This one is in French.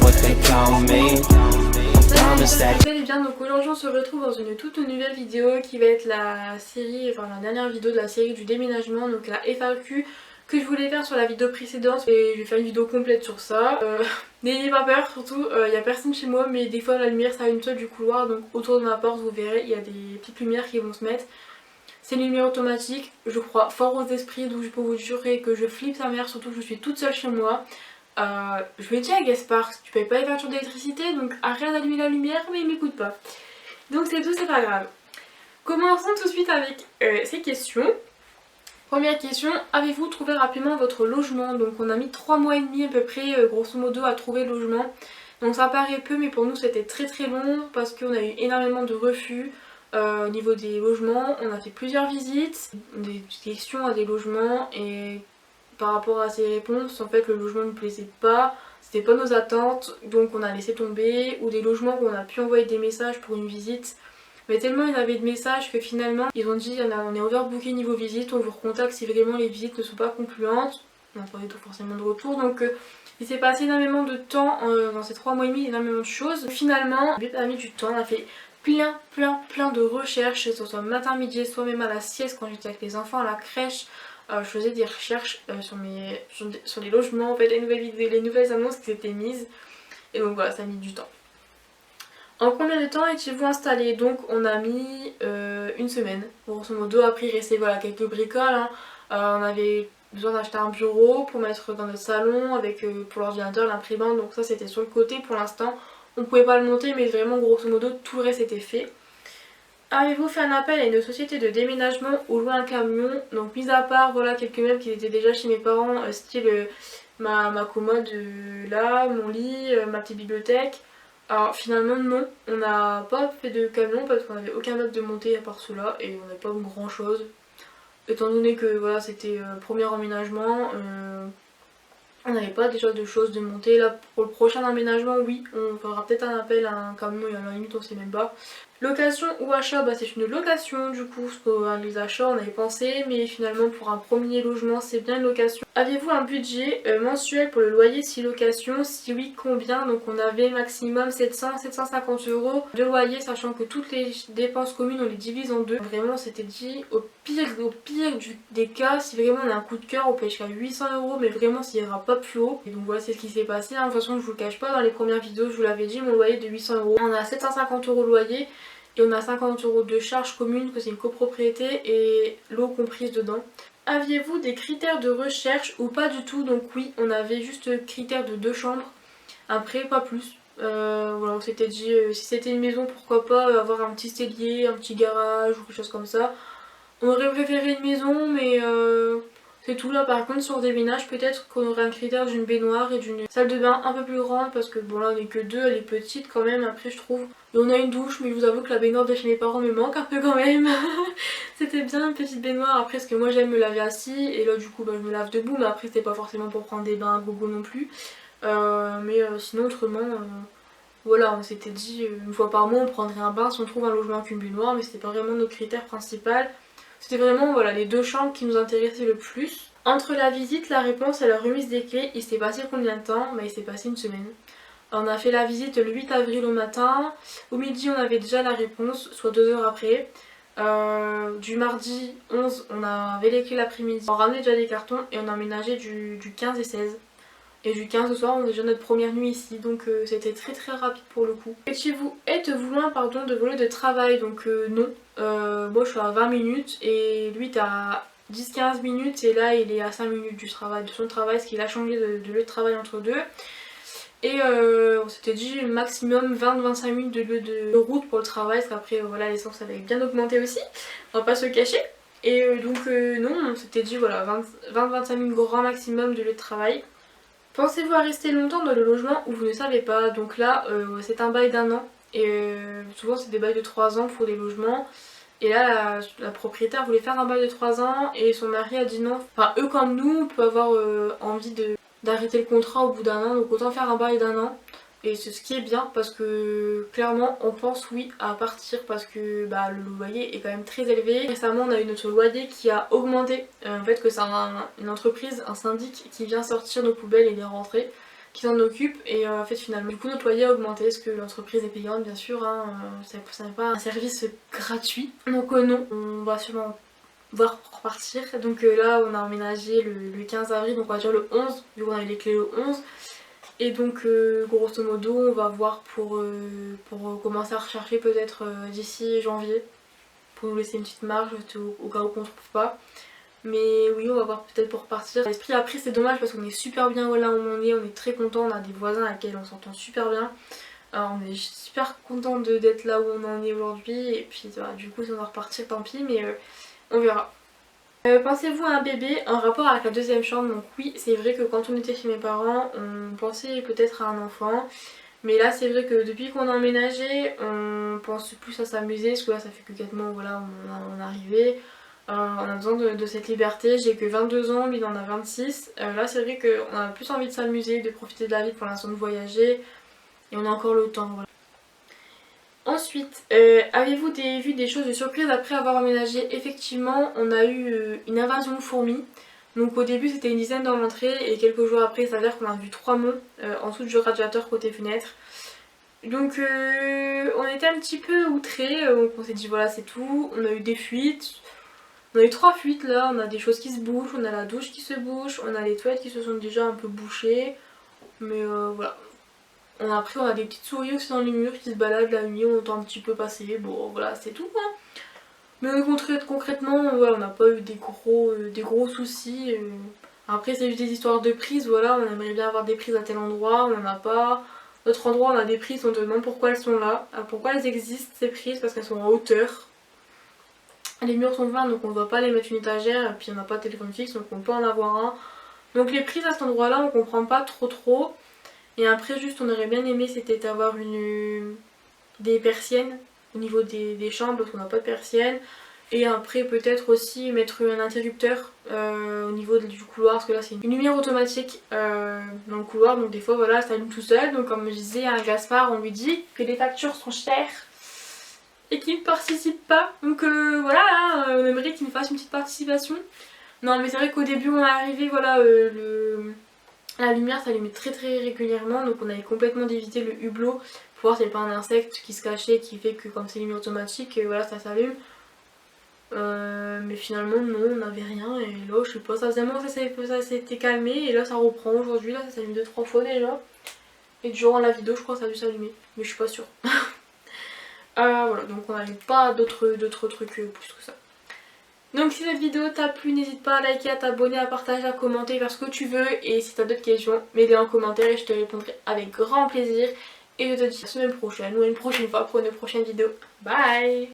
what they call me. Vous allez bien, donc aujourd'hui on se retrouve dans une toute nouvelle vidéo qui va être la série, enfin la dernière vidéo de la série du déménagement, donc la FAQ que je voulais faire sur la vidéo précédente et je vais faire une vidéo complète sur ça. N'ayez pas peur, surtout il n'y a personne chez moi mais des fois la lumière s'allume seule du couloir, donc autour de ma porte vous verrez il y a des petites lumières qui vont se mettre. C'est une lumière automatique, je crois fort aux esprits, donc je peux vous jurer que je flippe sa mère, surtout que je suis toute seule chez moi. Je lui ai dit à Gaspard, tu payes pas les factures d'électricité donc arrête d'allumer la lumière, mais il m'écoute pas. Donc c'est tout, c'est pas grave. Commençons tout de suite avec ces questions. Première question, avez-vous trouvé rapidement votre logement? Donc on a mis 3 mois et demi à peu près grosso modo à trouver le logement. Donc ça paraît peu mais pour nous c'était très très long parce qu'on a eu énormément de refus au niveau des logements. On a fait plusieurs visites, des questions à des logements et par rapport à ces réponses, en fait le logement ne nous plaisait pas, c'était pas nos attentes, donc on a laissé tomber, ou des logements où on a pu envoyer des messages pour une visite, mais tellement il y avait de messages que finalement ils ont dit on est overbooké niveau visite, on vous recontacte si vraiment les visites ne sont pas concluantes. On n'a pas eu forcément de retour, donc il s'est passé énormément de temps dans ces 3 mois et demi, énormément de choses. Finalement, on a mis du temps, on a fait plein de recherches, que ce soit matin, midi et soir, même à la sieste quand j'étais avec les enfants à la crèche. Je faisais des recherches sur les logements, en fait, les nouvelles annonces qui étaient mises. Et donc voilà, ça a mis du temps. En combien de temps étiez-vous installé? Donc on a mis une semaine, grosso modo. Après il restait voilà, quelques bricoles. Hein. On avait besoin d'acheter un bureau pour mettre dans notre salon avec pour l'ordinateur, l'imprimante. Donc ça c'était sur le côté pour l'instant. On pouvait pas le monter mais vraiment grosso modo tout le reste était fait. Avez-vous fait un appel à une société de déménagement ou loué un camion? Donc mis à part voilà quelques meubles qui étaient déjà chez mes parents, style ma commode là, mon lit, ma petite bibliothèque. Alors finalement non, on n'a pas fait de camion parce qu'on n'avait aucun meuble de monter à part cela et on n'avait pas grand chose. Étant donné que voilà c'était premier emménagement, on n'avait pas déjà de choses de monter. Là pour le prochain emménagement oui, on fera peut-être un appel à un camion et à la limite on sait même pas. Location ou achat, bah c'est une location du coup, parce que les achats on avait pensé, mais finalement pour un premier logement c'est bien une location. Aviez-vous un budget mensuel pour le loyer si location? Si oui, combien? Donc on avait maximum 700-750 euros de loyer, sachant que toutes les dépenses communes on les divise en deux. Vraiment on s'était dit au pire des cas, si vraiment on a un coup de cœur on peut jusqu'à 800 euros, mais vraiment s'il ira pas plus haut. Et donc voilà c'est ce qui s'est passé, hein. De toute façon je vous le cache pas, dans les premières vidéos je vous l'avais dit, mon loyer de 800 euros. On a 750 euros de loyer. Et on a 50 euros de charges communes, que c'est une copropriété et l'eau comprise dedans. Aviez-vous des critères de recherche ou pas du tout? Donc oui, on avait juste critères de 2 chambres, après pas plus. Voilà, on s'était dit si c'était une maison pourquoi pas avoir un petit cellier, un petit garage ou quelque chose comme ça. On aurait préféré une maison mais c'est tout. Là par contre sur des ménages peut-être qu'on aurait un critère d'une baignoire et d'une salle de bain un peu plus grande parce que bon là on est que deux, elle est petite quand même après je trouve. Et on a une douche mais je vous avoue que la baignoire de chez mes parents me manque un peu quand même. C'était bien une petite baignoire après parce que moi j'aime me laver assis et là du coup bah, je me lave debout, mais après c'était pas forcément pour prendre des bains à gogo non plus. Sinon autrement voilà, on s'était dit une fois par mois on prendrait un bain si on trouve un logement avec une baignoire, mais c'était pas vraiment notre critère principal. C'était vraiment voilà, les 2 chambres qui nous intéressaient le plus. Entre la visite, la réponse et la remise des clés, il s'est passé combien de temps? Bah il s'est passé une semaine. On a fait la visite le 8 avril au matin. Au midi on avait déjà la réponse, soit 2 heures après. Du mardi 11 on avait les clés l'après-midi. On ramenait déjà les cartons et on a emménagé du 15 et 16. Et du 15 au soir on a déjà notre première nuit ici, donc c'était très rapide pour le coup. Êtes-vous loin pardon, de vos lieux de travail? Donc non, moi je suis à 20 minutes et lui est à 10-15 minutes et là il est à 5 minutes de son travail, parce qu'il a changé de lieu de travail entre deux. Et on s'était dit maximum 20-25 minutes de lieu de route pour le travail, parce qu'après voilà l'essence avait bien augmenté aussi, on va pas se cacher. Et donc non, on s'était dit voilà 20-25 minutes grand maximum de lieu de travail. Pensez-vous à rester longtemps dans le logement ou vous ne savez pas? Donc là c'est un bail d'1 an et souvent c'est des bails de 3 ans pour les logements. Et là la propriétaire voulait faire un bail de 3 ans et son mari a dit non. Enfin eux comme nous on peut avoir envie d'arrêter le contrat au bout d'1 an, donc autant faire un bail d'1 an. Et c'est ce qui est bien parce que clairement on pense oui à partir parce que bah, le loyer est quand même très élevé. Récemment on a eu notre loyer qui a augmenté, en fait que c'est une entreprise, un syndic qui vient sortir nos poubelles et les rentrer. qui s'en occupent et en fait finalement du coup notre loyer a augmenté parce que l'entreprise est payante bien sûr, hein, ça n'est pas un service gratuit. Donc non, on va sûrement voir pour repartir. Donc là on a emménagé le 15 avril, donc on va dire le 11, vu qu'on a eu les clés le 11. Et donc grosso modo on va voir pour commencer à rechercher peut-être d'ici janvier, pour nous laisser une petite marge au cas où qu'on ne trouve pas. Mais oui, on va voir peut-être pour repartir. L'esprit après c'est dommage parce qu'on est super bien là où on est très content, on a des voisins avec lesquels on s'entend super bien. Alors on est super content d'être là où on en est aujourd'hui et puis voilà, du coup si on va repartir tant pis, mais on verra. Pensez-vous à un bébé en rapport avec la deuxième chambre? Donc oui, c'est vrai que quand on était chez mes parents, on pensait peut-être à un enfant. Mais là c'est vrai que depuis qu'on a emménagé, on pense plus à s'amuser parce que là ça fait que 4 mois, voilà, on est arrivé. On a besoin de cette liberté, j'ai que 22 ans, lui il en a 26. Là c'est vrai qu'on a plus envie de s'amuser, de profiter de la vie pour l'instant, de voyager. Et on a encore le temps, voilà. Ensuite, avez-vous vu des choses de surprise après avoir emménagé? Effectivement, on a eu une invasion de fourmis. Donc au début c'était une dizaine dans l'entrée et quelques jours après ça veut dire qu'on a vu 3 monts en dessous du radiateur côté fenêtre. Donc on était un petit peu outrés, donc on s'est dit voilà c'est tout. On a eu des fuites, on a eu 3 fuites là, on a des choses qui se bougent, on a la douche qui se bouge, on a les toilettes qui se sont déjà un peu bouchées. Mais voilà. Après on a des petites souris aussi dans les murs qui se baladent la nuit, on entend un petit peu passer, bon voilà c'est tout hein. Mais concrètement voilà, on n'a pas eu des gros soucis. Après c'est juste des histoires de prises, voilà, on aimerait bien avoir des prises à tel endroit, on n'en a pas. D'autres endroits on a des prises, on se demande pourquoi elles sont là, pourquoi elles existent ces prises, parce qu'elles sont en hauteur. Les murs sont verts donc on ne va pas les mettre une étagère, et puis on n'a pas de téléphone fixe donc on peut en avoir un. Donc les prises à cet endroit là on comprend pas trop. Et après juste on aurait bien aimé c'était avoir des persiennes au niveau des chambres parce qu'on n'a pas de persiennes. Et après peut-être aussi mettre un interrupteur au niveau du couloir parce que là c'est une lumière automatique dans le couloir, donc des fois voilà ça allume tout seul. Donc comme je disais à Gaspard, on lui dit que les factures sont chères et qu'il ne participe pas. Donc voilà, hein, on aimerait qu'il me fasse une petite participation. Non mais c'est vrai qu'au début on est arrivé, voilà, la lumière s'allumait très régulièrement, donc on avait complètement d'éviter le hublot pour voir s'il n'y avait pas un insecte qui se cachait, qui fait que comme c'est lumière automatique, voilà ça s'allume. Mais finalement non, on n'avait rien et là je sais pas, ça faisait un moment que ça s'était calmé et là ça reprend aujourd'hui, là ça s'allume 2-3 fois déjà. Et durant la vidéo je crois que ça a dû s'allumer, mais je suis pas sûre. Voilà, donc on n'avait pas d'autres trucs plus que ça. Donc si cette vidéo t'a plu, n'hésite pas à liker, à t'abonner, à partager, à commenter, faire ce que tu veux. Et si t'as d'autres questions, mets-les en commentaire et je te répondrai avec grand plaisir. Et je te dis à la semaine prochaine ou à une prochaine fois pour une prochaine vidéo. Bye!